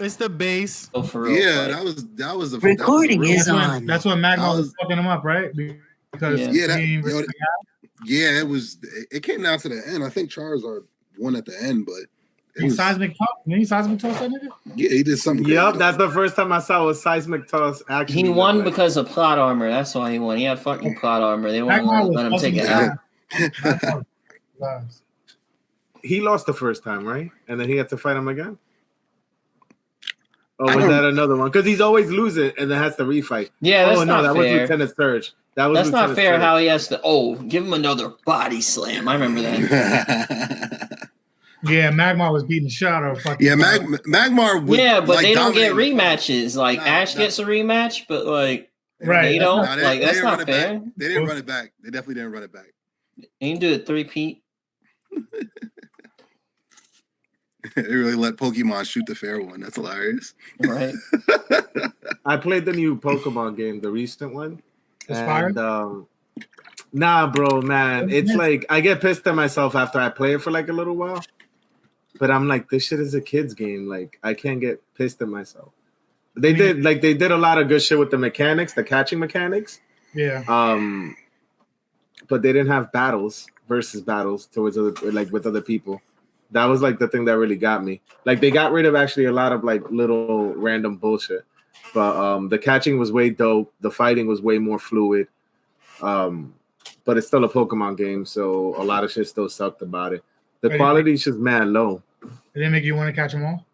It's the base. Oh, for real. Yeah, that was the recording is on. That's when Magma was fucking him up, right? Because it was. It came down to the end. I think Charizard won at the end, but seismic toss. Did he seismic toss that nigga? Yeah, he did something. Yep, that's the first time I saw a seismic toss. Actually, he won because of plot armor. That's why he won. He had fucking plot armor. They won't let him take it out. He lost the first time, right? And then he had to fight him again. Oh, was that another one? Because he's always losing and then has to refight. Yeah, that's not that fair. Was Lieutenant Surge. That's Lieutenant not fair. Surge. How he has to. Oh, give him another body slam. I remember that. Yeah, Magmar was beating the shit out of fucking. Yeah, Magmar. Yeah, but they don't get rematches. Like Ash gets a rematch, but like they don't. Like that's not fair. They didn't run it back. They definitely didn't run it back. You can do it 3-peat. They really let Pokemon shoot the fair one. That's hilarious. Right. I played the new Pokemon game, the recent one. Inspired? And, nah, bro, man. It's like I get pissed at myself after I play it for like a little while. But I'm like, this shit is a kid's game. Like, I can't get pissed at myself. They did a lot of good shit with the mechanics, the catching mechanics. Yeah. But they didn't have versus battles towards with other people. That was like the thing that really got me. Like they got rid of actually a lot of like little random bullshit. But the catching was way dope. The fighting was way more fluid. But it's still a Pokemon game, so a lot of shit still sucked about it. The quality is just mad low. Did they make you want to catch them all?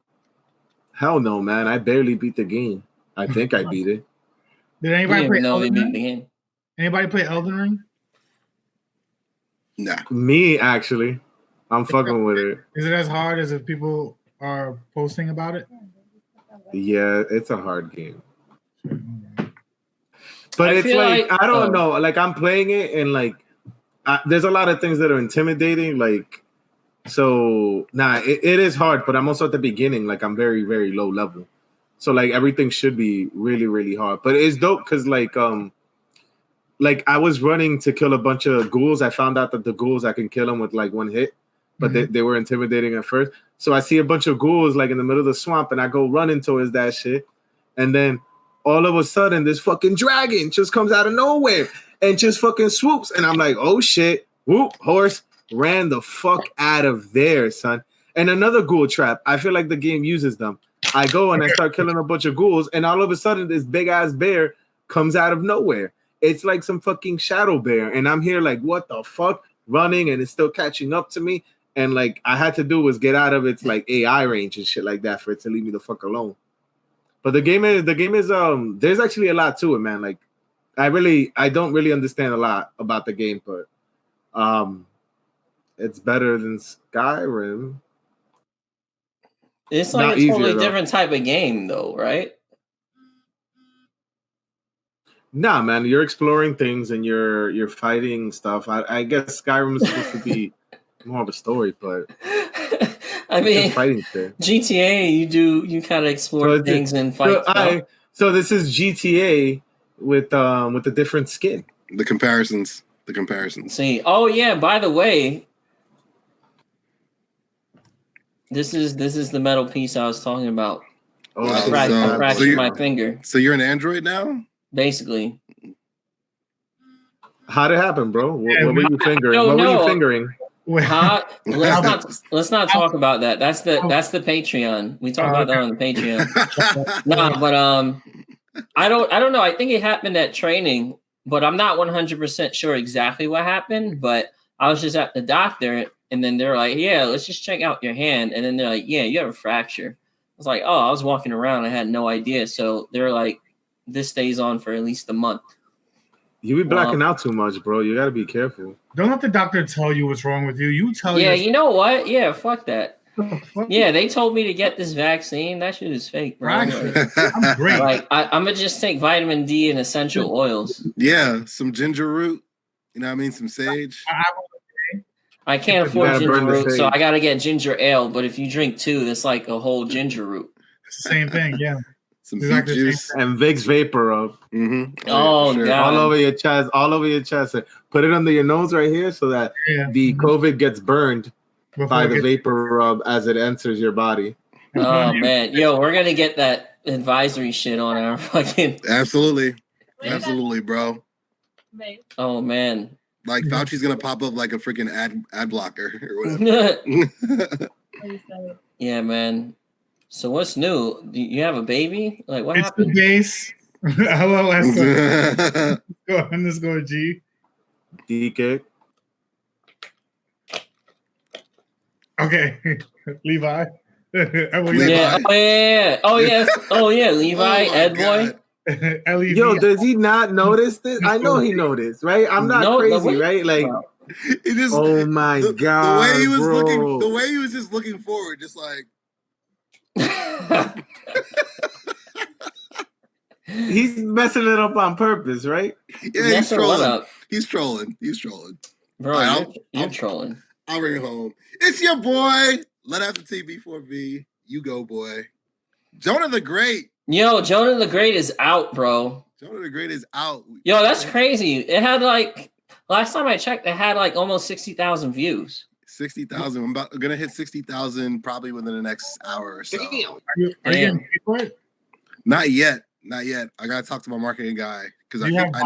Hell no, man. I barely beat the game. I think I beat it. Did anybody play Elden Ring? Anybody play Elden Ring? Nah. Me, actually. I'm fucking with it. Is it as hard as if people are posting about it? Yeah, it's a hard game. But it's like I don't know. Like I'm playing it and like there's a lot of things that are intimidating. Like so, it is hard. But I'm also at the beginning. Like I'm very, very low level. So like everything should be really, really hard. But it's dope because like I was running to kill a bunch of ghouls. I found out that the ghouls I can kill them with like one hit. But they were intimidating at first. So I see a bunch of ghouls like in the middle of the swamp and I go running towards that shit. And then all of a sudden this fucking dragon just comes out of nowhere and just fucking swoops. And I'm like, oh shit, whoop, horse, ran the fuck out of there, son. And another ghoul trap. I feel like the game uses them. I go and I start killing a bunch of ghouls and all of a sudden this big ass bear comes out of nowhere. It's like some fucking shadow bear. And I'm here like, what the fuck? Running and it's still catching up to me. And like I had to do was get out of its like AI range and shit like that for it to leave me the fuck alone. But the game is there's actually a lot to it, man. Like I don't really understand a lot about the game, but it's better than Skyrim. It's like a totally different type of game though, right? Nah, man, you're exploring things and you're fighting stuff. I guess Skyrim is supposed to be more of a story, but I mean, GTA, you kind of explore things and fight. So this is GTA with a different skin. The comparisons. See, oh yeah. By the way, this is the metal piece I was talking about. Oh, I fractured my finger. So you're an Android now, basically. How'd it happen, bro? What were you fingering? What were you fingering? Let's not talk about that. That's the Patreon. We talk about that on the Patreon. But I don't know. I think it happened at training, but I'm not 100% sure exactly what happened. But I was just at the doctor, and then they're like, "Yeah, let's just check out your hand." And then they're like, "Yeah, you have a fracture." I was like, "Oh, I was walking around. I had no idea." So they're like, "This stays on for at least a month." You be blacking out too much, bro. You got to be careful. Don't let the doctor tell you what's wrong with you. You tell Yeah, you know what? Yeah, fuck that. Yeah, they told me to get this vaccine. That shit is fake, bro. I'm great. Like, I'm going to just take vitamin D and essential oils. Yeah, some ginger root. You know what I mean? Some sage. I can't afford ginger root, so I got to get ginger ale. But if you drink 2, that's like a whole ginger root. It's the same thing, yeah. Some exactly juice and Vicks Vapor Rub. Mm-hmm. Oh, sure. God. All over your chest. Put it under your nose right here so that the COVID gets burned by the vapor rub as it enters your body. Oh man, yo, we're gonna get that advisory shit on our fucking. Absolutely, bro. Oh man. Like Fauci's gonna pop up like a freaking ad blocker or whatever. Yeah, man. So what's new? Do you have a baby? Like what It's happened? the base. Hello, S. Go G. Geeking. Okay, Levi. Yeah. Oh yeah. Levi, Ed boy. Yo, does he not notice this? I know he noticed, right? I'm not crazy, right? Like, it just, oh my god, the way he was bro. looking, the way he was just looking forward, just like. He's messing it up on purpose, right? Yeah, he's trolling. He's trolling. Bro, right, you're trolling. I'll bring it home. It's your boy. Let out the TB4V. You go, boy. Jonah the Great. Yo, Jonah the Great is out, bro. Jonah the Great is out. Yo, that's crazy. It had like last time I checked, it had like almost 60,000 views. 60,000. I'm gonna hit 60,000 probably within the next hour or so. Are you getting paid for it? Not yet. I gotta talk to my marketing guy because I think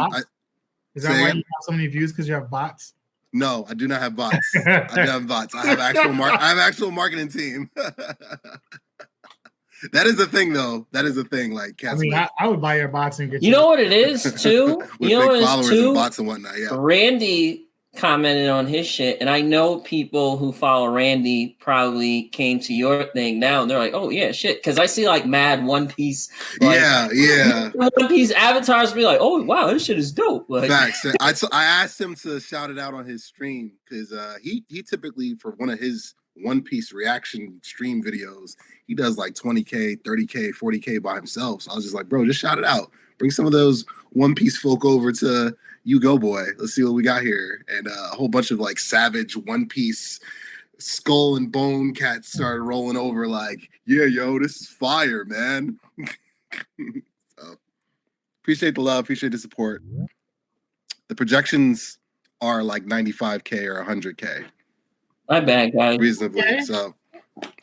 is that why you have so many views? Because you have bots? No, I do not have bots. I do have bots. I have actual marketing team. That is the thing, though. That is the thing. Like, I mean, I would buy your bots and get. You know what it is too. With you know what followers it is too. And bots and whatnot. Yeah. Randy commented on his shit, and I know people who follow Randy probably came to your thing now, and they're like, "Oh yeah, shit," because I see like mad One Piece. Like, yeah. One Piece avatars be like, "Oh wow, this shit is dope." Like, facts. I asked him to shout it out on his stream because he typically for one of his One Piece reaction stream videos, he does like 20K, 30K, 40K by himself. So I was just like, bro, just shout it out. Bring some of those One Piece folk over to You Go Boy. Let's see what we got here. And a whole bunch of like savage One Piece skull and bone cats started rolling over like, yeah, yo, this is fire, man. So appreciate the love, appreciate the support. The projections are like 95K or 100K. My bad, guys. Reasonably. Okay. So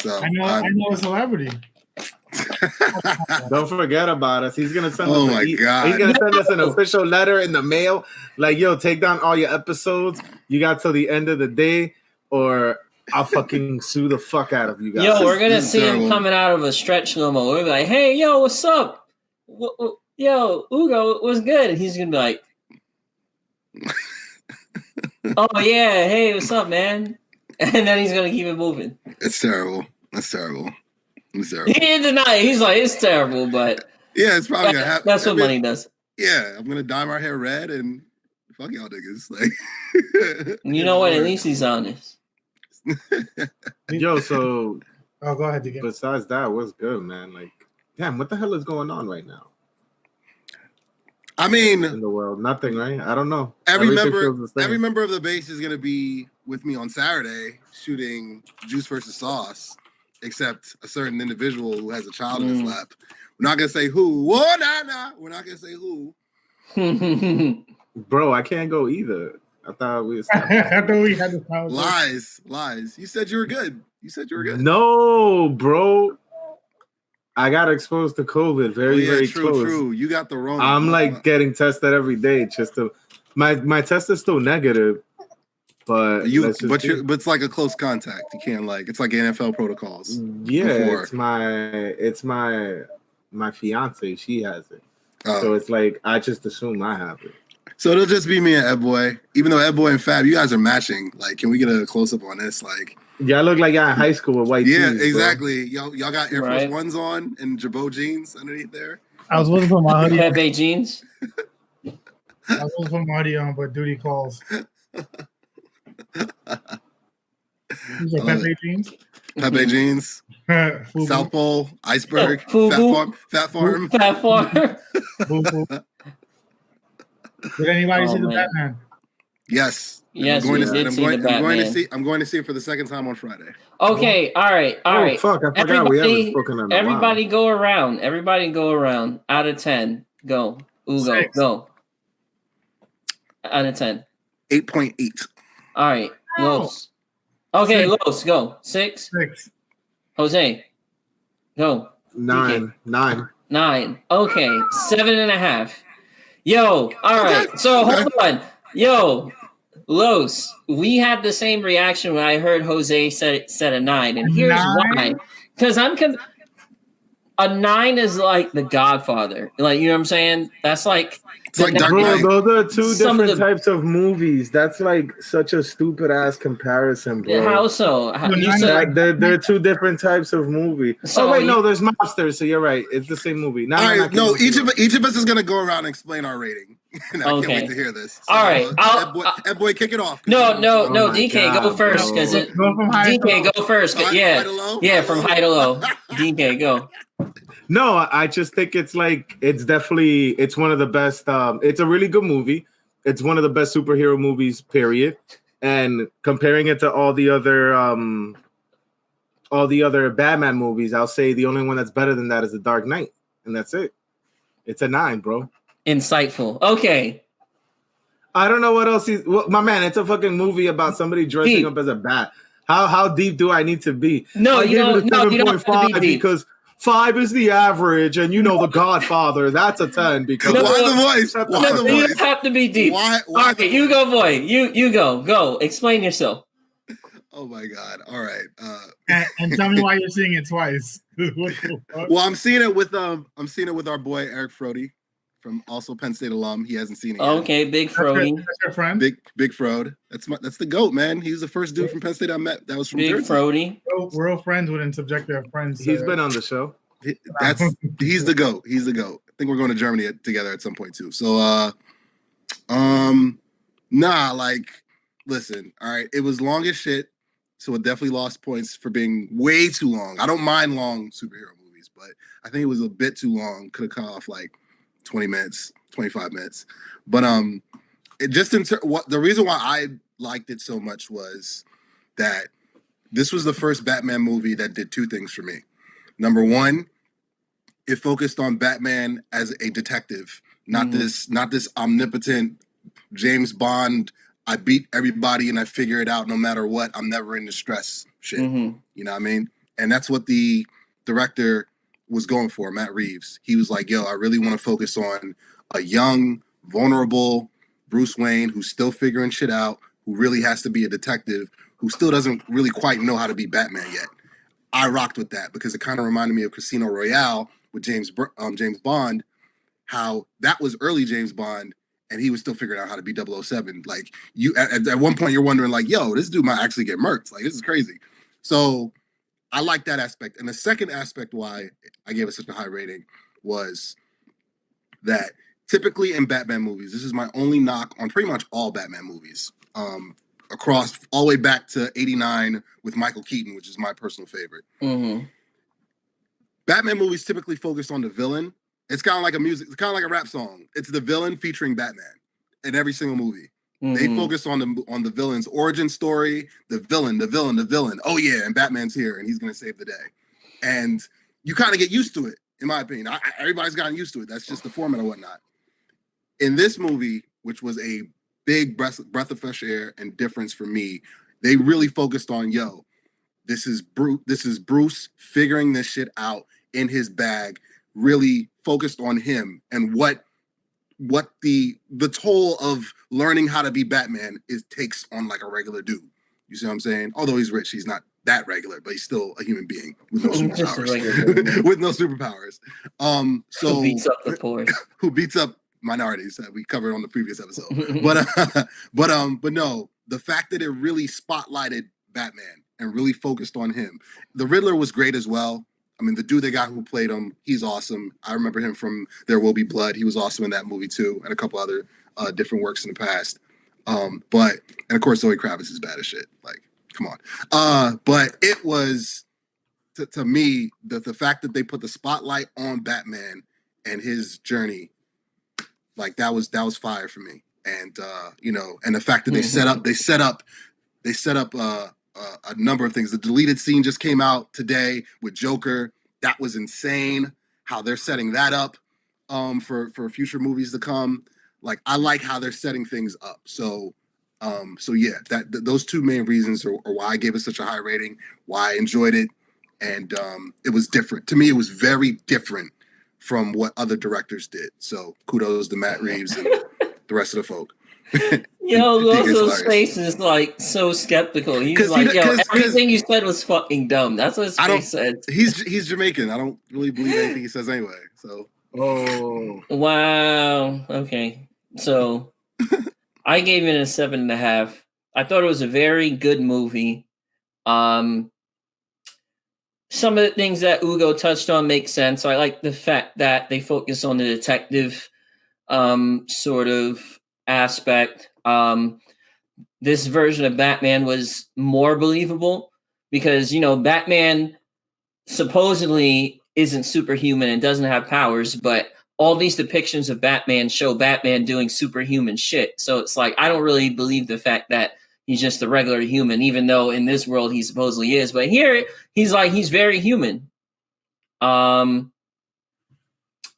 I know a celebrity. Don't forget about us. He's gonna send God. He's gonna send us an official letter in the mail. Like, yo, take down all your episodes. You got till the end of the day, or I'll fucking sue the fuck out of you guys. Yo, we're gonna see him coming out of a stretch limo. We're like, hey, yo, what's up? Yo, Ugo, what's good? And he's gonna be like, oh yeah, hey, what's up, man? And then he's gonna keep it moving. It's terrible. That's terrible. He didn't deny it. He's like, it's terrible, but yeah, it's probably gonna happen. That's what money does. Yeah, I'm gonna dye my hair red and fuck y'all niggas. Like, you know what? At least he's honest. Yo, so go ahead. Again. Besides that, what's good, man? Like, damn, what the hell is going on right now? I mean, in the world, nothing, right? I don't know. Every member of the base is gonna be with me on Saturday shooting Juice versus Sauce, except a certain individual who has a child in his lap. We're not gonna say who. Whoa, nah. We're not gonna say who. Bro, I can't go either. I thought we had this Lies. You said you were good. No, bro. I got exposed to COVID very close. True. You got the wrong. I'm like getting tested every day just to my test is still negative, but it's like a close contact. You can't it's like NFL protocols. Yeah, it's my fiance. She has it, so it's like I just assume I have it. So it'll just be me and Ed Boy. Even though Ed Boy and Fab, you guys are matching. Like, can we get a close up on this? Like, y'all look like y'all in high school with white tees. Yeah, exactly. Y'all got Air Force Ones on and Jabot jeans underneath there. I was looking for my hoodie. Pepe jeans. I was looking for my hoodie on, but duty calls. These are Pepe jeans. Pepe jeans. South Pole, Iceberg, Fat Farm. Did anybody see the Batman? Yes. Yes, I'm going to see it for the second time on Friday. Okay, all right. Fuck, I forgot we haven't spoken on everybody go around. Out of 10. Go. Ugo, 6. go. Out of 10. 8.8. All right. Los. Okay, 6. Los, go. 6. 6. Jose. Go. 9. 9. 9. Okay, 7.5. Yo, all right. So hold on. Yo, Los, we had the same reaction when I heard Jose said a 9, and here's why. Because a 9 is like The Godfather. Like, you know what I'm saying? That's like, like Dark Knight. Bro, those are two different types of movies. That's like such a stupid ass comparison, bro. How so? You said they're two different types of movie. So oh wait, no, there's mobsters. So you're right. It's the same movie. All right, no, each of us is gonna go around and explain our rating. And I can't wait to hear this. So, all right, Ed boy, kick it off. No, DK, go first because DK go first. Yeah, from high to low. DK, go. No, I just think it's definitely one of the best. It's a really good movie. It's one of the best superhero movies, period. And comparing it to all the other Batman movies, I'll say the only one that's better than that is The Dark Knight, and that's it. It's a 9, bro. Insightful. Okay. I don't know what else my man. It's a fucking movie about somebody dressing up as a bat. How deep do I need to be? No, you don't. No, you don't have to be deep. Because 5 is the average, and The Godfather, that's a 10. Because why the voice? You don't have to be deep. Why all right, you go, boy. You go. Go. Explain yourself. Oh my God! All right, and tell me why you're seeing it twice. Well, I'm seeing it with our boy Eric Frody from also Penn State alum. He hasn't seen it yet. Okay, Big Frody. That's your friend. Big Frode. That's the GOAT, man. He's the first dude from Penn State I met that was from Big Jersey. Frody. We're all friends within subjective friends. He's been on the show. He's the GOAT. He's the GOAT. I think we're going to Germany together at some point too. So listen, all right. It was long as shit, so it definitely lost points for being way too long. I don't mind long superhero movies, but I think it was a bit too long. Could have cut off like 20 minutes, 25 minutes. But the reason why I liked it so much was that this was the first Batman movie that did two things for me. Number one, it focused on Batman as a detective, not this omnipotent James Bond. I beat everybody and I figure it out no matter what. I'm never in distress shit. You know what I mean? And that's what the director was going for, Matt Reeves. He was like, yo, I really want to focus on a young, vulnerable Bruce Wayne who's still figuring shit out, who really has to be a detective, who still doesn't really quite know how to be Batman yet. I rocked with that because it kind of reminded me of Casino Royale with James Bond, how that was early James Bond and he was still figuring out how to be 007. Like you at one point you're wondering like, yo, this dude might actually get murked. Like this is crazy. So I like that aspect. And the second aspect why I gave it such a high rating was that typically in Batman movies, this is my only knock on pretty much all Batman movies. Across all the way back to 89 with Michael Keaton, which is my personal favorite. Batman movies typically focus on the villain. It's kind of like a rap song. It's the villain featuring Batman in every single movie. They focus on the villain's origin story, the villain. Oh yeah, and Batman's here and he's gonna save the day. And you kind of get used to it, in my opinion. Everybody's gotten used to it. That's just the format and whatnot. In this movie, which was a big breath of fresh air and difference for me, they really focused on, yo, this is Bruce figuring this shit out in his bag, really focused on him and what the toll of learning how to be Batman takes on like a regular dude. You see what I'm saying? Although he's rich, he's not that regular, but he's still a human being with no superpowers. With no superpowers. So who beats up the poor? Who beats up minorities that we covered on the previous episode. But no, the fact that it really spotlighted Batman and really focused on him. The Riddler was great as well. I mean, the dude they got who played him, he's awesome. I remember him from There Will Be Blood. He was awesome in that movie too, and a couple other different works in the past. And of course, Zoe Kravitz is bad as shit. Like, come on. But it was, to me, the fact that they put the spotlight on Batman and his journey, like that was fire for me. And and the fact that they set up a number of things. The deleted scene just came out today with Joker. That was insane. How they're setting that up for future movies to come. Like I like how they're setting things up. So yeah, those two main reasons are why I gave it such a high rating, why I enjoyed it. and it was different. To me, it was very different from what other directors did. So kudos to Matt Reeves and the rest of the folk. Yo, Lozo's face is like so skeptical. He's like, everything you said was fucking dumb. That's what his face said. He's Jamaican. I don't really believe anything he says anyway. So wow. Okay. So I gave it a 7.5. I thought it was a very good movie. Some of the things that Ugo touched on make sense. I like the fact that they focus on the detective sort of aspect. This version of Batman was more believable because, Batman supposedly isn't superhuman and doesn't have powers, but all these depictions of Batman show Batman doing superhuman shit. So it's like, I don't really believe the fact that he's just a regular human, even though in this world he supposedly is. But here he's very human. I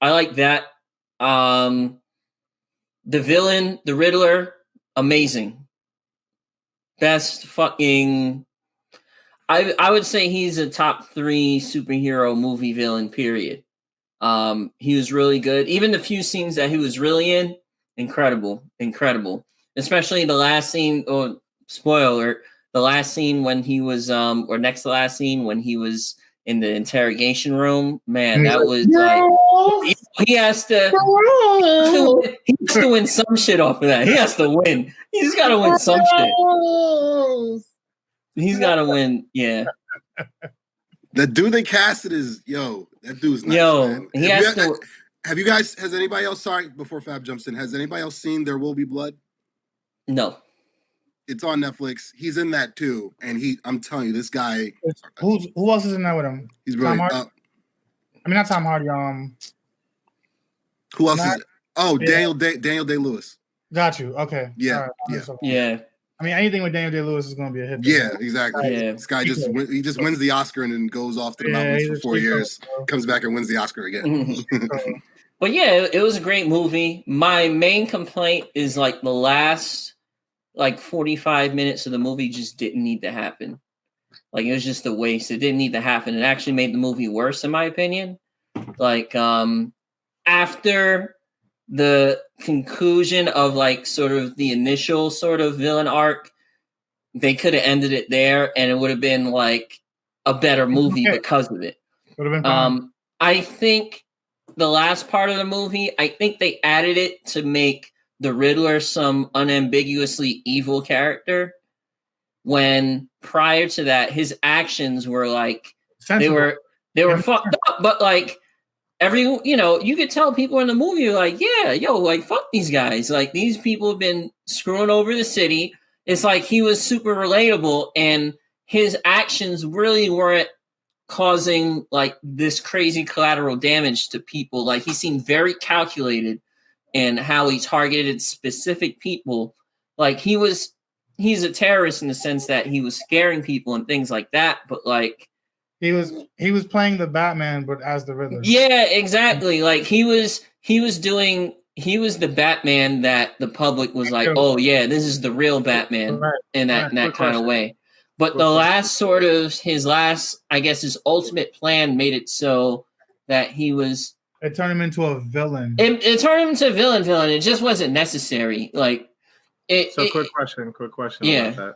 like that. The villain, the Riddler, amazing. Best fucking... I would say he's a top 3 superhero movie villain, period. He was really good. Even the few scenes that he was really in, incredible. Especially the last scene, spoiler, the last scene when he was, or next to last scene when he was in the interrogation room. Man, that was like, he has to win some shit off of that. He has to win. He's got to win some shit. He's got to win, yeah. The dude they casted is, that dude's nice, man. Have you guys, has anybody else, sorry, before Fab jumps in, has anybody else seen There Will Be Blood? No. It's on Netflix. He's in that too. And I'm telling you, this guy. Who else is in that with him? He's brilliant. Not Tom Hardy. Who else is it? Oh, yeah. Daniel Day-Lewis. Got you. Okay. Yeah. Right. Yeah. I mean, anything with Daniel Day-Lewis is going to be a hit. Yeah, exactly. Yeah. This guy just wins the Oscar and then goes off to the mountains for 4 years, comes back and wins the Oscar again. But yeah, it was a great movie. My main complaint is like the last 45 minutes of the movie just didn't need to happen. Like it was just a waste. It didn't need to happen. It actually made the movie worse, in my opinion. Like after the conclusion of sort of the initial sort of villain arc, they could have ended it there and it would have been like a better movie because of it. Would have been fun. I think the last part of the movie, I think they added it to make the Riddler some unambiguously evil character, when prior to that his actions were sensible. they were fucked up, but you could tell people in the movie are fuck these guys. Like, these people have been screwing over the city. It's like he was super relatable, and his actions really weren't causing this crazy collateral damage to people. Like, he seemed very calculated in how he targeted specific people. Like, he's a terrorist in the sense that he was scaring people and things like that, but he was playing the Batman, but as the Riddler. Yeah, exactly. Like he was the Batman that the public was like, oh yeah, this is the real Batman in that kind of way. But his ultimate plan made it so that it turned him into a villain. It turned him into a villain. It just wasn't necessary. Quick question about that.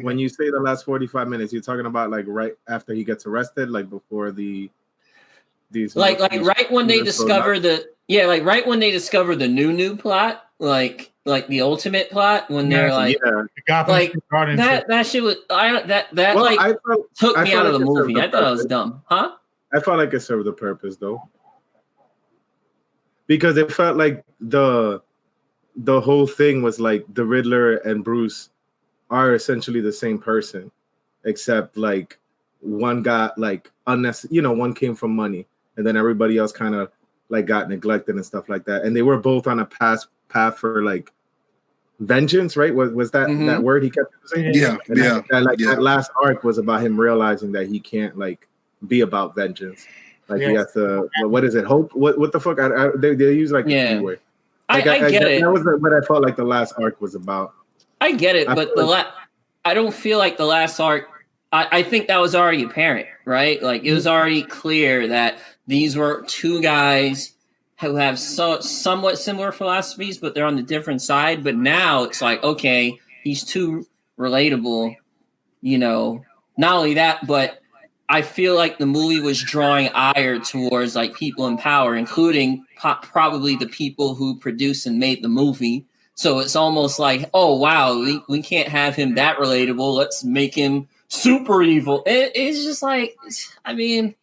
When you say the last 45 minutes, you're talking about right after he gets arrested, before right when they discover right when they discover the new plot, like the ultimate plot, when they're that shit was took me out of the movie. I thought it was dumb. Huh? I felt like it served the purpose though, because it felt like the whole thing was the Riddler and Bruce are essentially the same person, except one got unnecessary, one came from money, and then everybody else kind of got neglected and stuff like that. And they were both on a path for vengeance, right? Was that that word he kept using? Yeah, that last arc was about him realizing that he can't be about vengeance. He has to. What is it? Hope? What the fuck? They use a key word. I get it. That was what I felt like the last arc was about. I get it, but I don't feel like the last arc. I think that was already apparent, right? Like it was already clear that these were two guys who have somewhat similar philosophies, but they're on the different side. But now it's like, okay, he's too relatable, you know. Not only that, but I feel like the movie was drawing ire towards like people in power, including probably the people who produced and made the movie. So it's almost like, oh wow, we can't have him that relatable. Let's make him super evil. It's just like, I mean,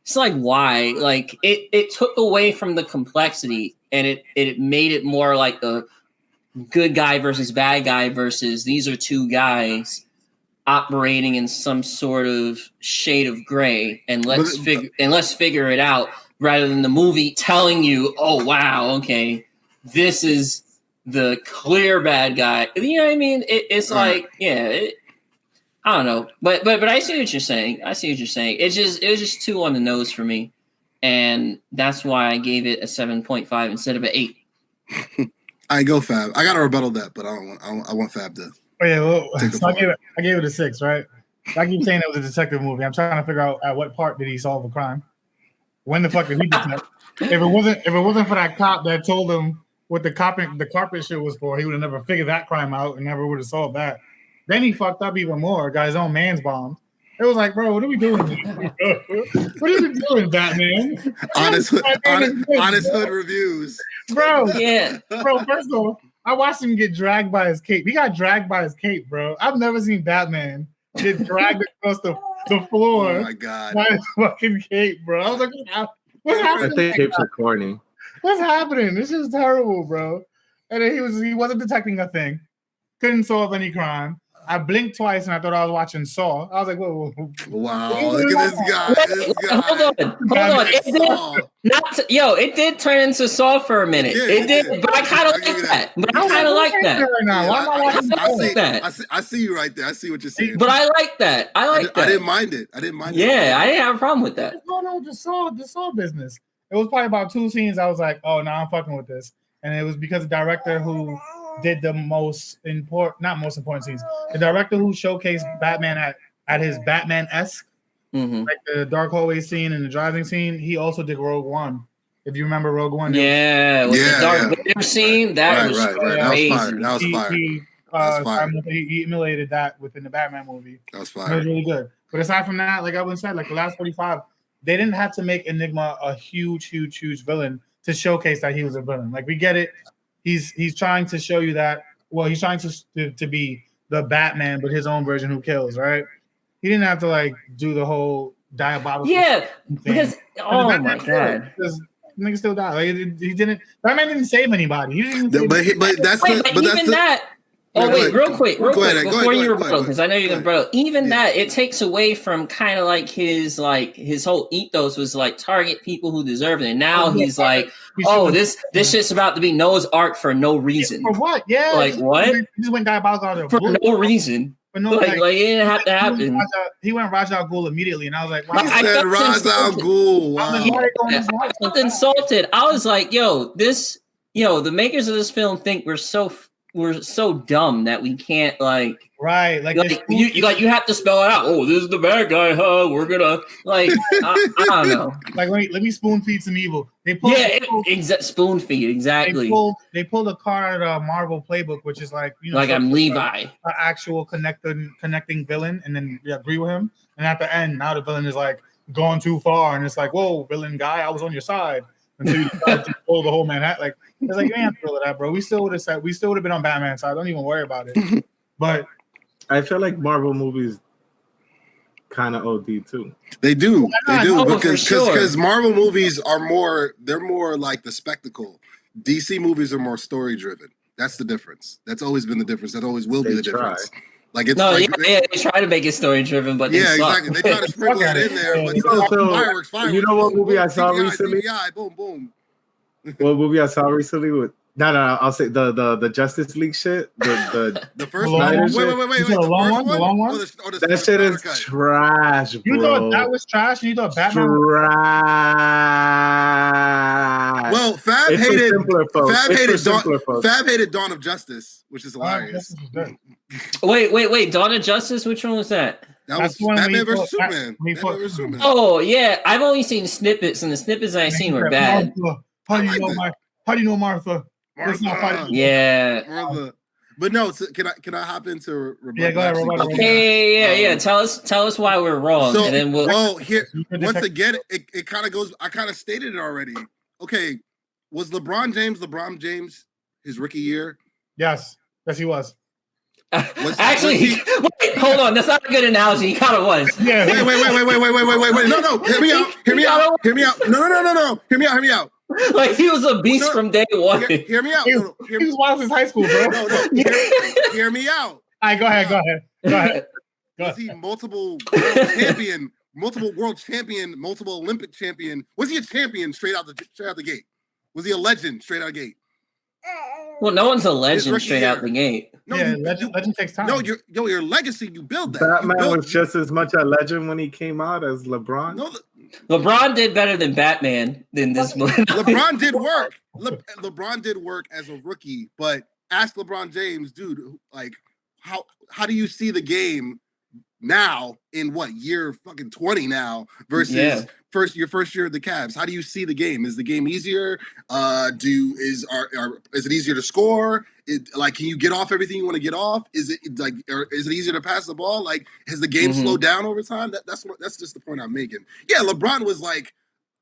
it's like why? Like it took away from the complexity, and it made it more like a good guy versus bad guy versus these are two guys operating in some sort of shade of gray, and let's figure it out, rather than the movie telling you, oh wow, okay, this is the clear bad guy. You know what I mean? It's like, yeah, I don't know, but I see what you're saying. It was just too on the nose for me, and that's why I gave it a 7.5 instead of an 8. I go Fab. I gotta rebuttal that, but I want Fab to. Oh yeah, well, so I gave it a 6, right? I keep saying it was a detective movie. I'm trying to figure out at what part did he solve a crime. When the fuck did he detect? If it wasn't for that cop that told him what the carpet shit was for, he would have never figured that crime out and never would have solved that. Then he fucked up even more. Got his own man's bombed. It was like, bro, what are we doing? What are we doing, Batman? Honest hood reviews, bro. Yeah, bro. First of all, I watched him get dragged by his cape. He got dragged by his cape, bro. I've never seen Batman get dragged across the floor. Oh my god, by his fucking cape, bro. I was like, what's happening? I think capes are corny. What's happening? This is terrible, bro. And then he wasn't detecting a thing. Couldn't solve any crime. I blinked twice and I thought I was watching Saw. I was like, whoa. Wow, look at this guy. Hold on. It did turn into Saw for a minute. It did, but I kind of like that. I see you right there. I see what you're saying. But I like that. I didn't mind it. Yeah, I didn't have a problem with that. What's going on with the Saw business? It was probably about 2 scenes. I was like, oh, no, I'm fucking with this. And it was because the director who did the not most important scenes. The director who showcased Batman at his Batman-esque, like the dark hallway scene and the driving scene, he also did Rogue One. If you remember Rogue One. The Darth Vader scene, that was crazy. That was fire. He emulated that within the Batman movie. That was fire. It was really good. But aside from that, like I said, like the last 45, they didn't have to make Enigma a huge villain to showcase that he was a villain. Like we get it. He's trying to show you that. Well, he's trying to be the Batman, but his own version who kills. Right? He didn't have to like do the whole diabolical. Yeah, because my god, nigga still died. Like he didn't. Batman didn't save anybody. He didn't. Real quick, before you rebuttal, because I know you're gonna rebuttal. Even that, it takes away from kind of like his whole ethos was like target people who deserve it. And now he's like, this shit's about to be Noah's Ark for no reason. For what? Yeah. Like what? He just went diabolical for no reason. No, like it didn't have to happen. He went Ra's al Ghul immediately, and I was like, wow. He said Ra's al Ghul. Wow. I felt insulted. I was like, the makers of this film think we're so dumb that we can't like you have to spell it out. Oh, this is the bad guy, huh? We're gonna like I don't know. Like let me spoon feed some evil. Spoon feed exactly. They pulled a card out of Marvel playbook, which is like like I'm Levi, an actual connecting villain, and then you agree with him. And at the end, now the villain is like gone too far, and it's like, whoa, villain guy, I was on your side. Until you to pull the whole Manhattan, like it's like you ain't feel that, bro. We still would have been on Batman's side. Don't even worry about it. But I feel like Marvel movies kind of OD too. They do because Marvel movies are more like the spectacle. DC movies are more story driven. That's the difference. That's always been the difference. That always will be the difference. Like it's they try to make it story driven, but exactly. They try to sprinkle it in there, but fireworks. You know what movie I saw recently? Boom. What movie I saw recently with? No, I'll say the Justice League shit. The first one. Wait. The long one. That shit is trash, bro. You thought that was trash, and you thought Batman trash. Well, Fab hated Dawn of Justice, which is hilarious. Wait, Dawn of Justice. Which one was that? That was Batman versus Superman. Batman versus Superman. Oh yeah, I've only seen snippets, and the snippets I've seen were bad. Martha, how do you know Martha? Martha. Yeah. Martha. But no, can I hop into yeah, go ahead, yeah. Tell us why we're wrong, so, and then we'll. Here once again, it kind of goes. I kind of stated it already. Okay, was LeBron James his rookie year? Yes, he was. Actually, wait, hold on. That's not a good analogy. He kind of was. Yeah. Wait. No. Hear me out. No. Hear me out. Like he was a beast from day one. Hear me out. He was wild since high school, bro. No. Hear me out. All right, go ahead. Was he multiple world champion, multiple Olympic champion? Was he a champion straight out the gate? Was he a legend straight out the gate? Well, no one's a legend straight out the gate. No, legend takes time. No, your legacy, you build that. Batman was just as much a legend when he came out as LeBron. No, LeBron did better than Batman in this movie. LeBron did work. LeBron did work as a rookie, but ask LeBron James, dude, like how do you see the game now in what year fucking 20 now versus your first year of the Cavs? How do you see the game? Is the game easier? Is it easier to score? Can you get off everything you want to get off? Is it easier to pass the ball? Like, has the game slowed down over time? That's just the point I'm making. Yeah, LeBron was like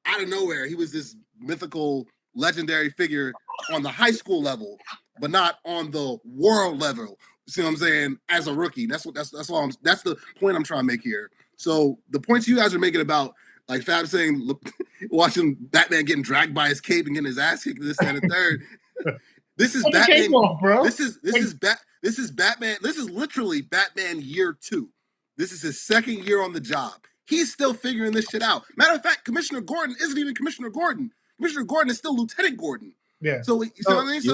out of nowhere. He was this mythical, legendary figure on the high school level, but not on the world level. See what I'm saying? As a rookie, that's the point I'm trying to make here. So the points you guys are making about like Fab saying, watching Batman getting dragged by his cape and getting his ass kicked, this and the third. This is Batman, bro. This is Batman. This is literally Batman year 2. This is his second year on the job. He's still figuring this shit out. Matter of fact, Commissioner Gordon isn't even Commissioner Gordon. Commissioner Gordon is still Lieutenant Gordon. Yeah. So you know what I mean? So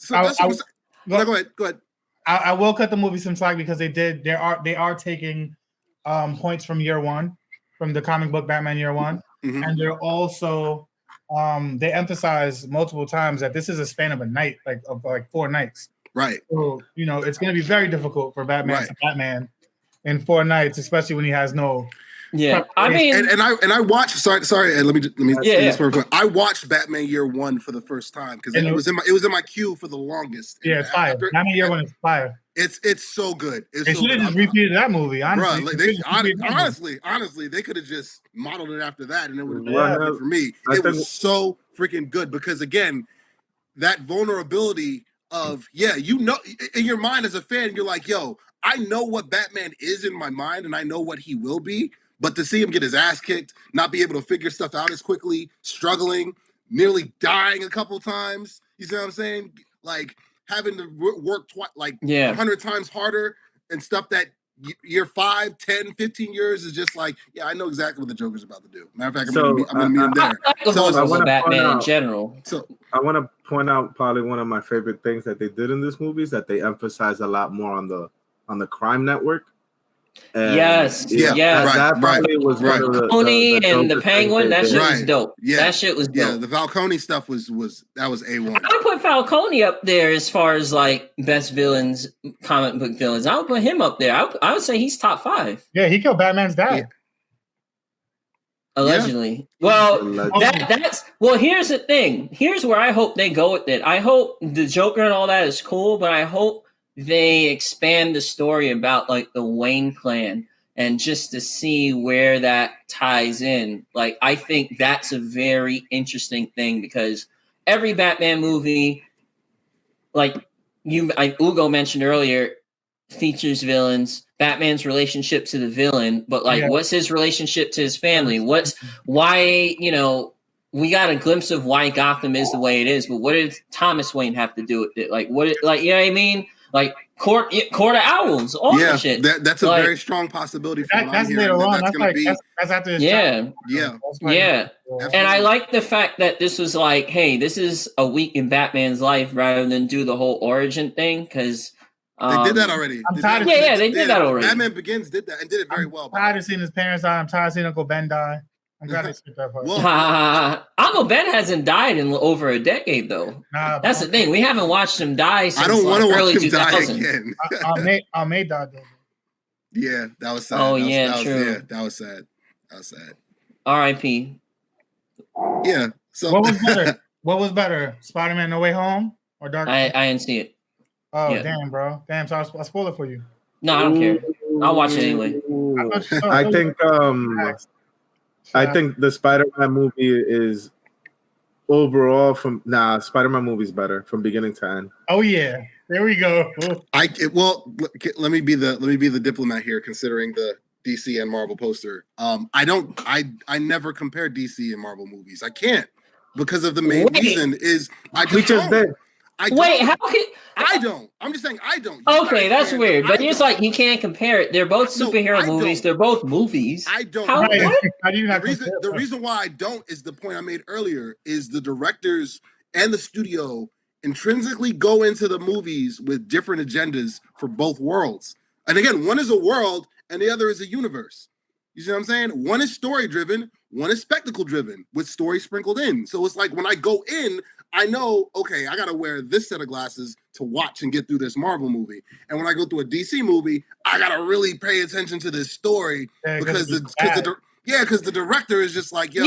that's what go ahead. I will cut the movie some slack because they are taking points from year 1, from the comic book Batman year 1, and they're also they emphasize multiple times that this is a span of a night, of 4 nights. Right. So it's going to be very difficult for Batman to Batman in 4 nights, especially when he has no. Yeah, I mean, and I watched. Sorry, and let me this for a point. I watched Batman Year 1 for the first time because it was in my queue for the longest. Yeah, it's fire. Batman Year 1 is fire. It's so good. They should have just repeated that movie. Honestly, honestly, they could have just modeled it after that, and it would have been good for me. It was so freaking good because again, that vulnerability of in your mind as a fan, you're like, yo, I know what Batman is in my mind, and I know what he will be. But to see him get his ass kicked, not be able to figure stuff out as quickly, struggling, nearly dying a couple times, you see what I'm saying? Like having to work 100 times harder and stuff that year 5, 10, 15 years is just like, yeah, I know exactly what the Joker's about to do. Matter of fact, I'm gonna meet him there. I want Batman in general. So I want to point out probably one of my favorite things that they did in this movie is that they emphasize a lot more on the crime network. And yes. That probably was right. Falcone and the Penguin. That shit was dope. Yeah, that shit was dope. Yeah, the Falcone stuff was A1. I would put Falcone up there as far as like best villains, comic book villains. I would put him up there. I would say he's top 5. Yeah, he killed Batman's dad. Yeah. Allegedly. Well, that's here's the thing. Here's where I hope they go with it. I hope the Joker and all that is cool, but I hope they expand the story about like the Wayne clan and just to see where that ties in. Like, I think that's a very interesting thing because every Batman movie, like Ugo mentioned earlier, features villains, Batman's relationship to the villain, but what's his relationship to his family? Why, we got a glimpse of why Gotham is the way it is, but what did Thomas Wayne have to do with it? You know what I mean? Like court of owls, all that shit. That's a very strong possibility for that's later on. That's after his yeah. Yeah. And I like the fact that this was like, hey, this is a week in Batman's life rather than do the whole origin thing because they did that already. They did that already. Batman Begins did that and did it very well. I'm tired of seeing his parents die. I'm tired of seeing Uncle Ben die. I'm glad they skipped that part. Uncle Ben hasn't died in over a decade, though. That's the thing. We haven't watched him die since I don't want to early watch him 2000. die again. May died, though. Yeah, that was sad. Oh, that was, yeah, that was, true. Yeah, that was sad. That was sad. R.I.P. Yeah. So what was better? What was better? Spider-Man: No Way Home or Dark? I didn't see it. Oh, yeah. damn, bro. Damn, so I'll spoil it for you. No, I don't care. I'll watch it anyway. I think the Spider-Man movie is overall Spider-Man movie's better from beginning to end. Oh yeah, there we go. Let me be the diplomat here, considering the DC and Marvel poster. I never compare DC and Marvel movies. I can't, because of the main reason is I just don't. Wait, how can I don't? I'm just saying I don't. Okay, that's weird. But it's like you can't compare it. They're both superhero movies. They're both movies. I don't. How do you not the reason why I don't is the point I made earlier. Is the directors and the studio intrinsically go into the movies with different agendas for both worlds. And again, one is a world and the other is a universe. You see what I'm saying? One is story driven, one is spectacle driven with story sprinkled in. So it's like when I go in, I know, okay, I got to wear this set of glasses to watch and get through this Marvel movie. And when I go through a DC movie, I got to really pay attention to this story because the director is just like, yo.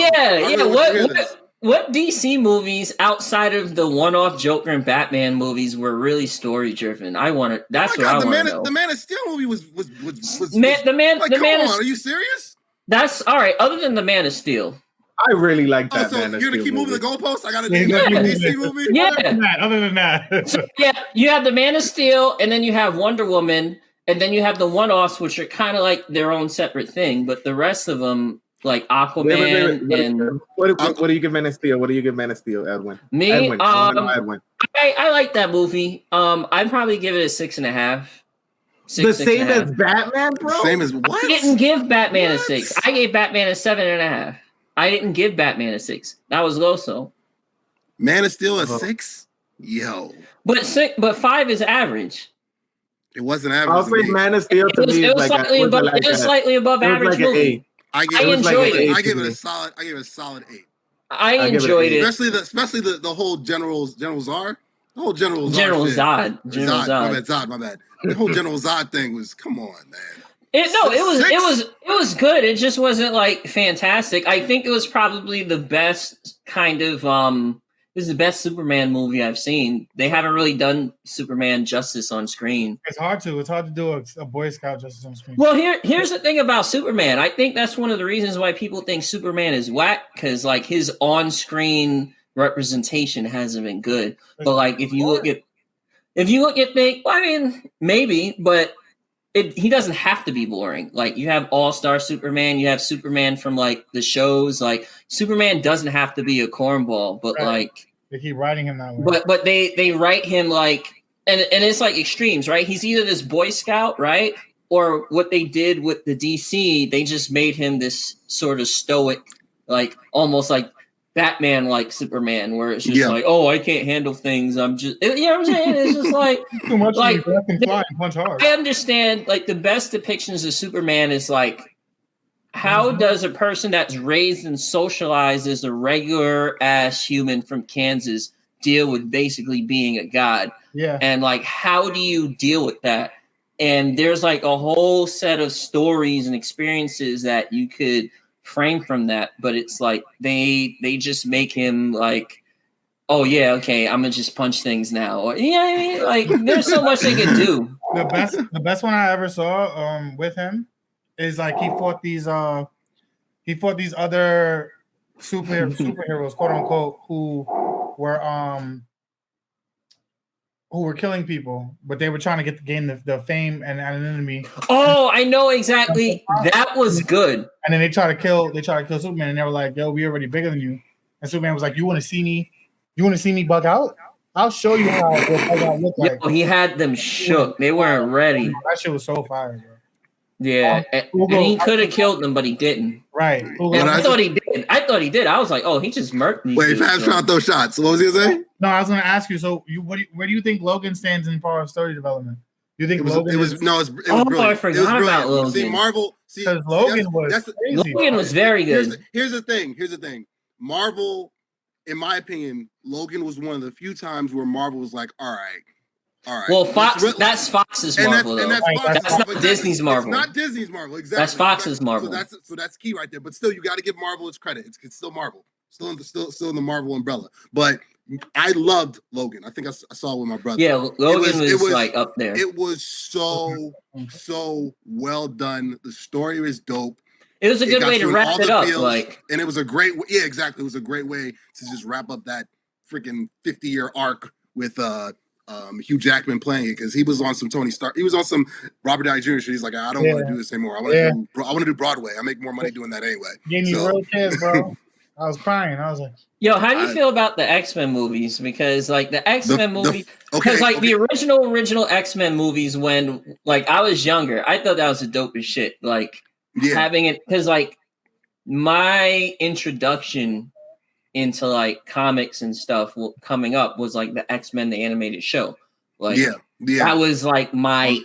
What DC movies outside of the one-off Joker and Batman movies were really story-driven? I want to. That's what I want to know. The Man of Steel movie was the Man. Are you serious? That's all right. Other than the Man of Steel. I really like that. So Man you're gonna keep moving the goalposts? I gotta do DC movie. Yeah. Other than that. So, you have the Man of Steel, and then you have Wonder Woman, and then you have the one-offs, which are kind of like their own separate thing. But the rest of them, like Aquaman, and what do you give Man of Steel? What do you give Man of Steel, Edwin? Me, Edwin. I like that movie. I'd probably give it a 6.5. The same as Batman, bro. Same as what? I didn't give Batman a 6. I gave Batman a 7.5. I didn't give Batman a 6. That was Loso. Man of Steel a 6? Yo. But 5 is average. It wasn't average. I'll say Man of Steel to me. It was slightly above average movie. I enjoyed it. I gave it a solid 8. I enjoyed it. Especially the whole General Zod. The whole General Zod. My bad. The whole General Zod thing was, come on, man. It was good. It just wasn't like fantastic. I think it was probably the best kind of this is the best Superman movie I've seen. They haven't really done Superman justice on screen. It's hard to do a Boy Scout justice on screen. Well, here's the thing about Superman. I think that's one of the reasons why people think Superman is whack, because like his on-screen representation hasn't been good. But like if you look at things, well, I mean, maybe, but he doesn't have to be boring. Like you have All-Star Superman, you have Superman from like the shows. Like Superman doesn't have to be a cornball, but like they keep writing him that way. But they write him like, and it's like extremes, right? He's either this Boy Scout, right? Or what they did with the DC, they just made him this sort of stoic, like almost like Batman like Superman, where it's just like, oh, I can't handle things. I'm just, you know what I'm saying? It's just like too much. Like punch hard. I understand. Like the best depictions of Superman is like, how does a person that's raised and socialized as a regular ass human from Kansas deal with basically being a god? Yeah. And like, how do you deal with that? And there's like a whole set of stories and experiences that you could frame from that, but it's like they just make him like, oh yeah, okay, I'm gonna just punch things now. Or, I mean, like there's so much they can do. The best one I ever saw with him is like he fought these other superheroes, quote unquote, who were killing people, but they were trying to gain the fame and anonymity. Oh, I know exactly. That was good. And then they try to kill Superman, and they were like, "Yo, we already bigger than you." And Superman was like, "You want to see me? You want to see me bug out? I'll show you how bug out look like." Yo, he had them shook. They weren't ready. That shit was so fire, bro. Yeah, and he could have killed them, but he didn't. Right. I thought he did. I was like, oh, he just murked these. Wait, Fab's trying to throw shots. What was he gonna say? No, I was gonna ask you. So, where do you think Logan stands in far as story development? Do you think it was brilliant. I forgot about Logan. See, Marvel. Because Logan was crazy. Logan was very good. Here's the thing. Marvel, in my opinion, Logan was one of the few times where Marvel was like, all right, All right. Well, Fox. That's Fox's Marvel, though. That's not Disney's Marvel. It's not Disney's Marvel. Exactly. That's Fox's Marvel. So that's key right there. But still, you got to give Marvel its credit. It's still Marvel. Still in the Marvel umbrella. But I loved Logan. I think I saw it with my brother. Yeah, Logan was like up there. It was so well done. The story was dope. It was a good way to wrap it up. And it was a great way. Yeah, exactly. It was a great way to just wrap up that freaking 50-year arc with Hugh Jackman playing it, because he was on some Tony Stark. He was on some Robert Downey Jr. He's like, I don't want to do this anymore. I want to do Broadway. I make more money doing that anyway. Gave me real kids, bro. I was crying. I was like, yo, how do you feel about the X-Men movies? Because like the X-Men movie, because the original X-Men movies, when like I was younger, I thought that was the dopest shit. Like having it, because like my introduction into like comics and stuff coming up was like the X-Men, the animated show. Like that was like my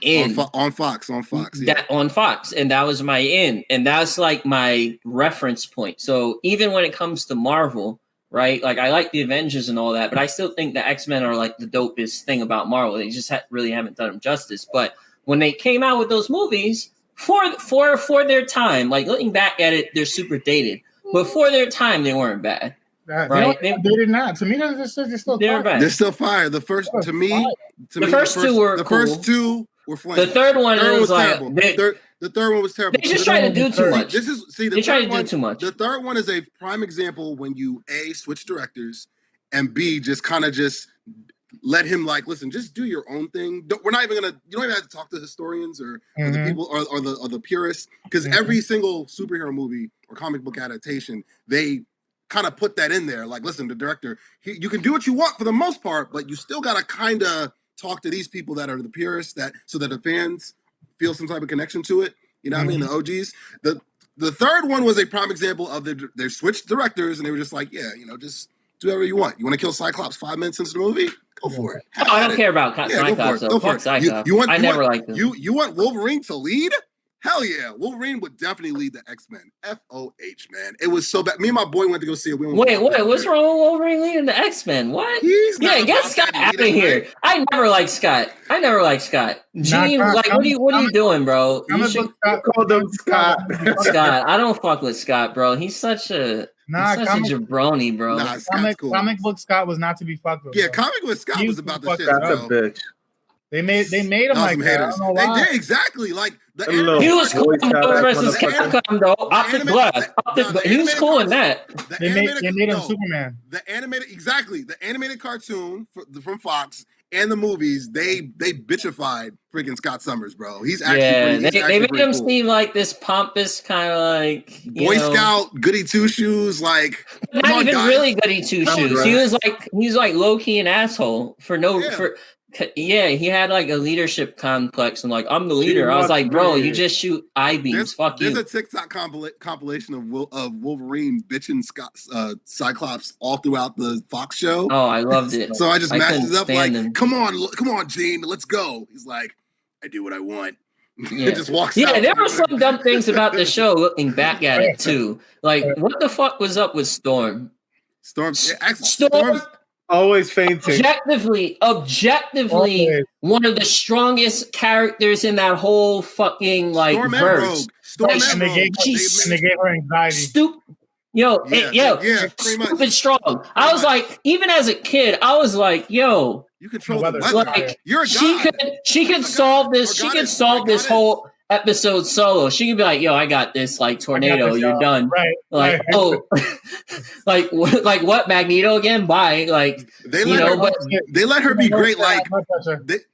on Fox. On Fox, and that was my in, and that's like my reference point. So even when it comes to Marvel, right? Like I like the Avengers and all that, but I still think the X-Men are like the dopest thing about Marvel. They just really haven't done them justice. But when they came out with those movies for their time, like looking back at it, they're super dated. But for their time, they weren't bad. Right? They did not. To me, they're still fire. They're still fire. The first the first two were flames. The third one was like terrible. The third one was terrible. They just tried to do too much. They tried to do too much. The third one is a prime example when you A, switch directors, and B, just kind of just let him like, listen, just do your own thing. We're not even gonna. You don't even have to talk to historians or the people or the purists, because every single superhero movie or comic book adaptation, they kind of put that in there. Like, listen, the director, you can do what you want for the most part, but you still got to kind of talk to these people that are the purists, so that the fans feel some type of connection to it. You know what I mean? The OGs. The third one was a prime example of they switched directors, and they were just like, just do whatever you want. You want to kill Cyclops 5 minutes into the movie? Go for it. Oh, I don't care about Cyclops. Go for it. Cyclops. I never liked him. You want Wolverine to lead? Hell yeah. Wolverine would definitely lead the X-Men. FOH, man. It was so bad. Me and my boy went to go see it. Wait, what's wrong with Wolverine leading the X-Men? What? Get Scott out of here. I never liked Scott. Gene, like, what are you doing, bro? You should call him Scott. Scott. I don't fuck with Scott, bro. He's such a jabroni, bro. Comic book Scott was not to be fucked with. Yeah, comic book Scott was about the shit. That's a bitch. They made him like that. I don't know why. They did exactly like he was cool in Marvel vs. Capcom though. Optic Blast. He was cool in that. They made him Superman. The animated cartoon from Fox and the movies, they bitchified freaking Scott Summers, bro. He's actually they made him seem like this pompous kind of like Boy Scout, goody two shoes, like not even really goody two shoes. He was like low key an asshole he had like a leadership complex and like I'm the leader. I was like, bro, you just shoot I-beams. There's a TikTok compilation of Wolverine bitching Cyclops all throughout the Fox show. Oh, I loved it. So I just matched it up like, come on, Gene, let's go. He's like, I do what I want. Yeah. Just walks out. Yeah, there were some dumb things about the show looking back at it too. Like, what the fuck was up with Storm? Storm. Always fainting. Objectively, one of the strongest characters in that whole fucking like Storm verse. And they gave her anxiety. Stupid strong. I was like, even as a kid, I was like, yo, you control the weather. Like, you're a god. She could solve this. She could solve this whole episode solo. She could be like, yo, I got this, like tornado, you're done. Right. Like, oh, like what, Magneto again? Bye. Like, they let her be great. Like,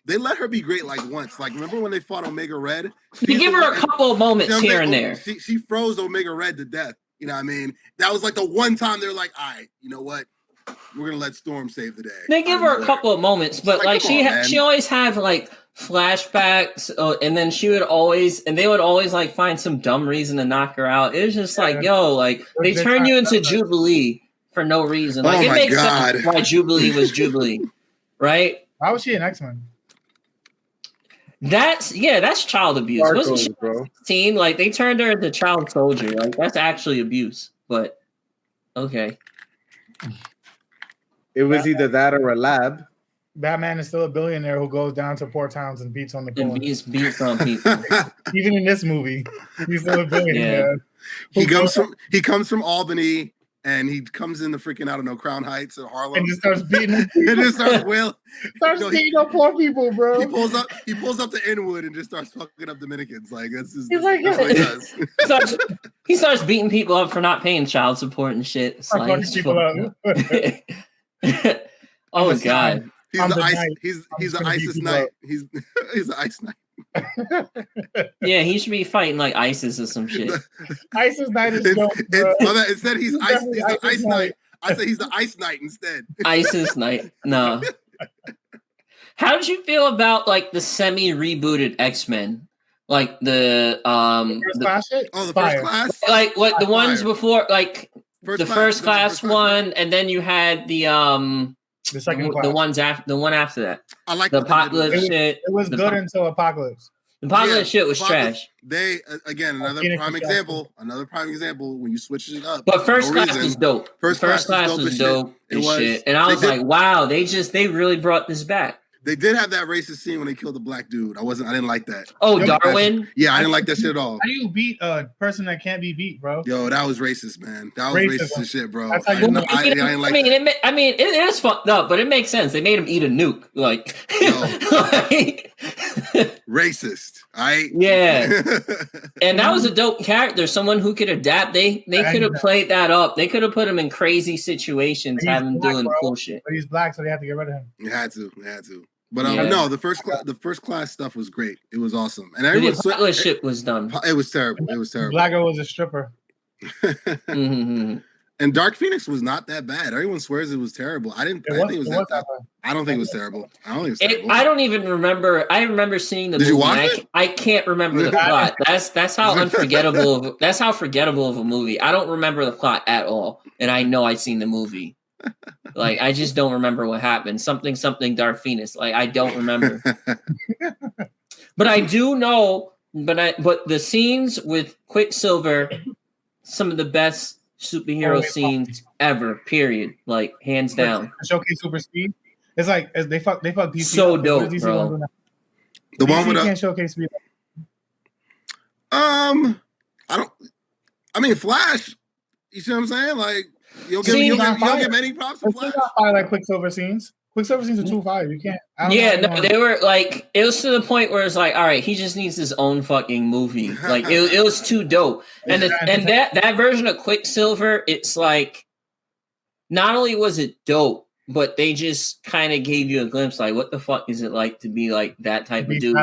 they let her be great. Like once. Like, remember when they fought Omega Red? They give her a couple of moments here and there. She froze Omega Red to death. You know what I mean? That was like the one time they're like, all right, you know what? We're gonna let Storm save the day. They give her a couple of moments, but like she always had like flashbacks, and then they would always like find some dumb reason to knock her out. It was just like, yo, like they turn you into Jubilee for no reason. Like it makes sense why Jubilee was Jubilee, right? Why was she an X-Men? That's child abuse. Wasn't she 16? Like they turned her into child soldier. Like that's actually abuse. But okay. It was either that or a lab. Batman is still a billionaire who goes down to poor towns and beats on the poor. And beats on people. Even in this movie, he's still a billionaire. Yeah. He comes from Albany, and he comes in the freaking, I don't know, Crown Heights or Harlem, and just starts beating. And just starts beating up poor people, bro. He pulls up to Inwood and just starts fucking up Dominicans. Like that's what he does. He starts beating people up for not paying child support and shit. It's like, people up. Oh God. He's the ISIS knight. He's the ICE knight. Yeah, he should be fighting like ISIS or some shit. ISIS knight is dope, bro. Instead, he's the ICE knight. I say he's the ICE knight instead. ISIS knight. No. How did you feel about like the semi-rebooted X-Men? Like the first class shit? Oh, the first class? Like what the ones before, like the first class one, and then you had the second class. The one after that. I like the Apocalypse shit. It was good until Apocalypse. The Apocalypse shit was trash. They again another prime example. When you switch it up. But first class was dope. First class was dope as shit. And I was like, wow, they really brought this back. They did have that racist scene when they killed the black dude. I didn't like that. Oh, Darwin? Yeah, I didn't like that shit at all. How do you beat a person that can't be beat, bro? Yo, that was racist, man. That was racist as shit, bro. That's how you know. I didn't like that. It is fucked up, but it makes sense. They made him eat a nuke. Like, racist. Yeah. And that was a dope character. Someone who could adapt. They could have played that up. They could have put him in crazy situations, have him doing cool shit. But he's black, so they had to get rid of him. They had to. But no, the first class stuff was great. It was awesome, and the shit was done. It was terrible. Black girl was a stripper. Mm-hmm. And Dark Phoenix was not that bad. Everyone swears it was terrible. I think it was that bad. I don't think it was terrible. I don't even remember. I remember seeing the movie. Did you watch it? I can't remember the plot. That's how unforgettable. That's how forgettable of a movie. I don't remember the plot at all, and I know I've seen the movie. Like I just don't remember what happened. Something Dark Phoenix. Like I don't remember. But I do know. But the scenes with Quicksilver, some of the best superhero scenes ever. Period. Like hands down. Showcase super speed. It's like they fuck DC. So dope, bro. The one with can't showcase speed. I mean, Flash. You see what I'm saying? Like. You don't get many props for Flash. Like Quicksilver scenes. Quicksilver scenes are too fire. You can't. They were like it was to the point where it's like, all right, he just needs his own fucking movie. Like it was too dope. And that version of Quicksilver, it's like, not only was it dope, but they just kind of gave you a glimpse, like, what the fuck is it like to be like that type of dude?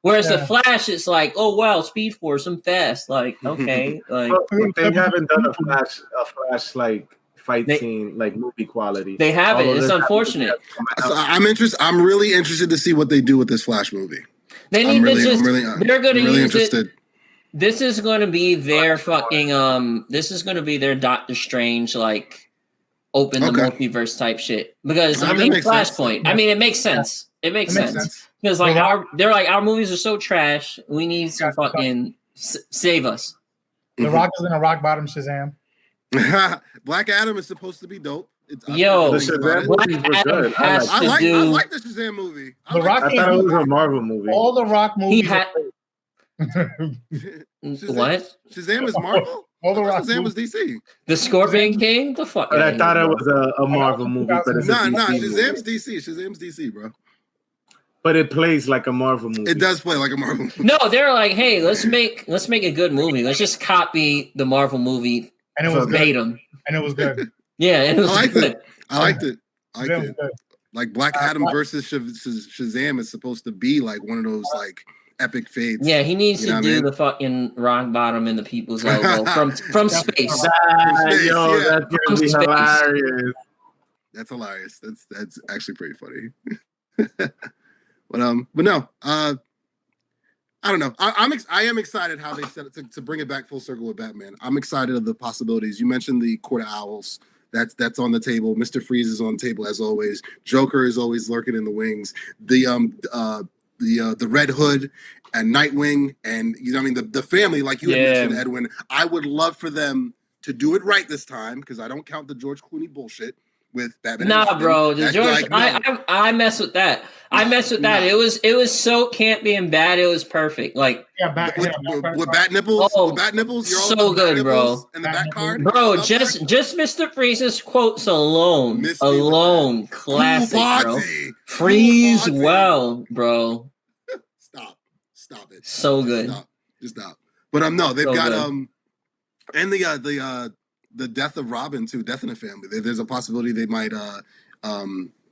Whereas the Flash, it's like, oh wow, Speed Force, I'm fast. Like, okay, like they haven't done a Flash like fight scene like movie quality. They haven't. It's unfortunate. So I'm really interested to see what they do with this Flash movie. They're going to use interested. This is going to be their fucking This is going to be their Doctor Strange like. Open the multiverse type shit because Flashpoint. Sense. I mean, it makes sense. It makes sense because like our movies are so trash. We need some fucking save us. The Rock is gonna rock bottom Shazam. Black Adam is supposed to be dope. Black Adam has to do. I like the Shazam movie. I thought it was a Marvel movie. All the Rock movies. What? Shazam is Marvel. Shazam was DC. The Scorpion King? The fuck? But I thought it was a Marvel movie. But it's Shazam's DC. Shazam's DC, bro. But it plays like a Marvel movie. It does play like a Marvel movie. No, they're like, hey, let's make a good movie. Let's just copy the Marvel movie and it was verbatim. And it was good. Yeah, and it was good. I liked it. Like Black Adam versus Shazam is supposed to be like one of those like epic fades. Yeah, he needs to do the fucking rock bottom in the people's elbow from space. That's gonna be hilarious. That's hilarious. That's actually pretty funny. But no, I don't know. I am excited how they set it to bring it back full circle with Batman. I'm excited of the possibilities. You mentioned the Court of Owls. That's on the table. Mr. Freeze is on the table as always. Joker is always lurking in the wings. The Red Hood and Nightwing and the family, like you had mentioned, Edwin. I would love for them to do it right this time because I don't count the George Clooney bullshit. with Batman. Nah, bro. The George, like, no. I mess with that. I mess with that. No. It was so campy and bad. It was perfect. Like with bat nipples. Oh, with bat nipples. You're so all about good, bat bro. nipples and the bat card, bro. Just Mr. Freeze's quotes alone, classic, bro. Freeze well, bro. Stop it. So good. Just stop. But no, they've got good. and the death of Robin too, Death in the Family. There's a possibility they might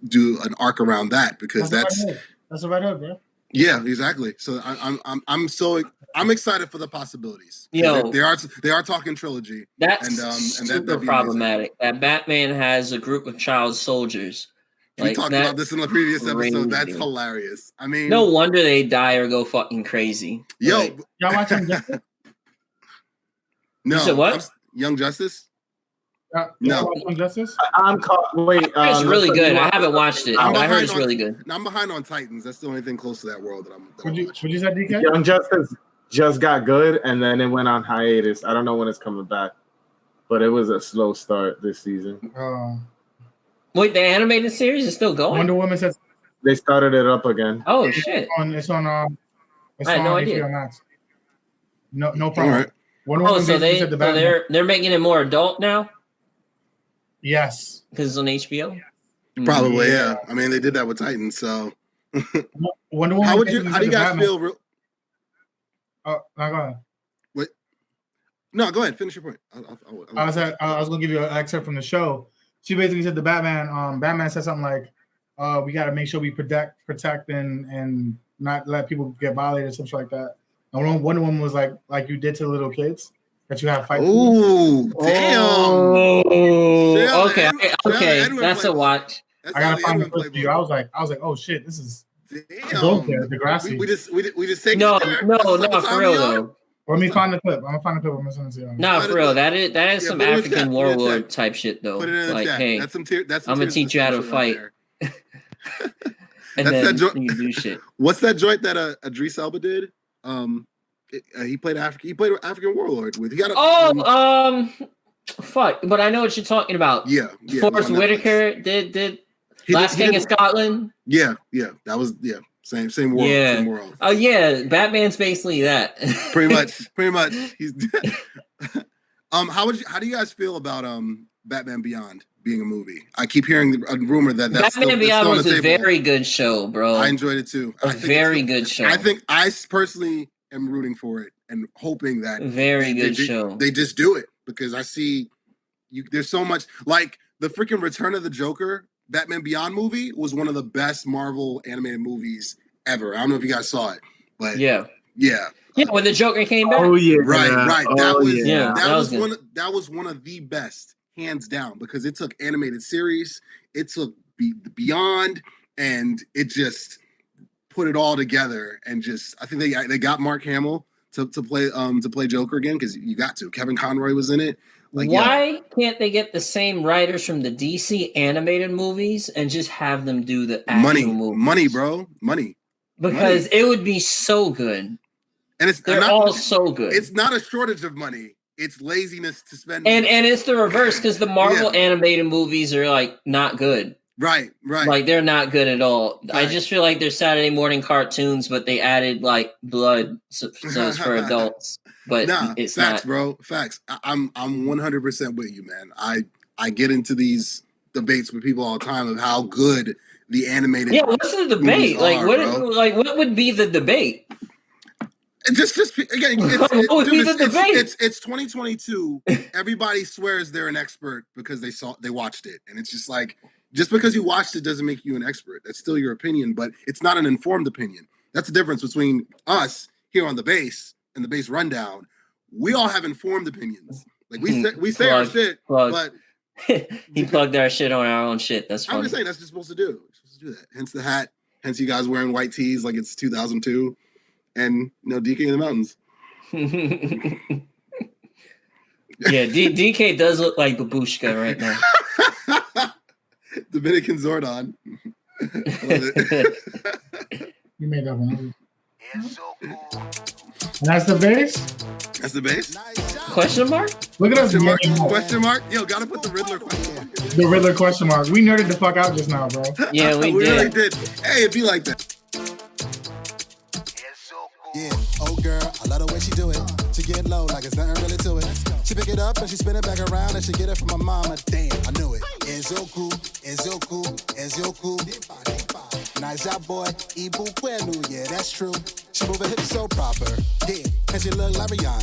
do an arc around that because that's a Red Hood, bro. Yeah, exactly. So I'm excited for the possibilities. Yo, they are talking trilogy. That's and super problematic. That Batman has a group of child soldiers. We talked about this in the previous episode. That's hilarious. I mean, no wonder they die or go fucking crazy. Yo, like, y'all watching Justice? No, you said what? Young Justice? No, Justice. I'm caught. Wait, it's really good. I haven't watched it. I heard it's really good. I'm behind on Titans. That's the only thing close to that world that I'm. Would you say DK? Young Justice just got good, and then it went on hiatus. I don't know when it's coming back, but it was a slow start this season. Wait, the animated series is still going? Wonder Woman says they started it up again. Oh shit! It's on I had no idea. Max. No problem. Right. Wonder Woman so they're making it more adult now. Yes, because it's on HBO. Probably, yeah. I mean, they did that with Titans, so. Wonder Woman. How do you guys feel? No, go ahead. Wait. No, go ahead. Finish your point. I was going to give you an excerpt from the show. She basically said the Batman. Batman said something like, "We got to make sure we protect and not let people get violated," or something like that. And Wonder Woman was like you did to the little kids. That you have fight. Oh, damn! Oh, okay. That's a watch. I gotta find the clip for you. I was like, oh shit, this is damn. We just take no, for real though. Let me find the clip. I'm gonna find the clip. I'm gonna send it to you. No, for real. That is some African warlord type shit though. Put it in the like, chat. hey, I'm gonna teach you how to fight. And then you do shit. What's that joint that Idris Elba did? He played African warlord with. He got fuck. But I know what you're talking about. Yeah. Forrest Whitaker did Last King of Scotland. Yeah. That was same world. Yeah. Same world. Oh yeah, Batman's basically that. Pretty much. He's. How do you guys feel about Batman Beyond being a movie? I keep hearing a rumor that's Batman Beyond was a very good show, bro. I enjoyed it too. A very good show. I think I personally am rooting for it and hoping that good show. They just do it because I see there's so much like the freaking Return of the Joker. Batman Beyond movie was one of the best Marvel animated movies ever. I don't know if you guys saw it, but yeah. When the Joker came back. Oh yeah, right. That was one of the best, hands down, because it took animated series, it took Beyond, and it just put it all together. And just I think they got Mark Hamill to play Joker again because you got to. Kevin Conroy was in it. Why can't they get the same writers from the DC animated movies and just have them do the actual movies? Money, bro, money. Because it would be so good. And they're all so good. It's not a shortage of money. It's laziness to spend. And it's the reverse because the Marvel animated movies are like not good. Right. Like they're not good at all. Right. I just feel like they're Saturday morning cartoons, but they added like blood, so it's for adults. But it's facts, not, bro. Facts. I'm 100% with you, man. I get into these debates with people all the time of how good the animated. Yeah, what's the debate? What would be the debate? Just again, it's 2022. Everybody swears they're an expert because they watched it, and it's just like just because you watched it doesn't make you an expert. That's still your opinion, but it's not an informed opinion. That's the difference between us here on the base and the base rundown. We all have informed opinions. Like we say our shit, but he plugged our shit on our own shit. That's funny. I'm just saying that's what you're supposed to do. You're supposed to do that. Hence the hat. Hence you guys wearing white tees like it's 2002. And Geeking in the mountains. Yeah, DK does look like Babushka right now. Dominican Zordon. You made that one. It's so cool. And that's the base? That's the base? Question mark? Look at us. Question mark? Yo, gotta put the Riddler question mark. The Riddler question mark. We nerded the fuck out just now, bro. Yeah, we really did. did. Hey, it'd be like that. Yeah, oh girl, I love the way she do it. She get low like it's nothing really to it. She pick it up and she spin it back around and she get it from my mama. Damn, I knew it. Ezoku, Ezoku, Ezoku. Nice job, boy. Ibu Kwenu, yeah, that's true. She move her hips so proper. Yeah, and she look like Rihanna.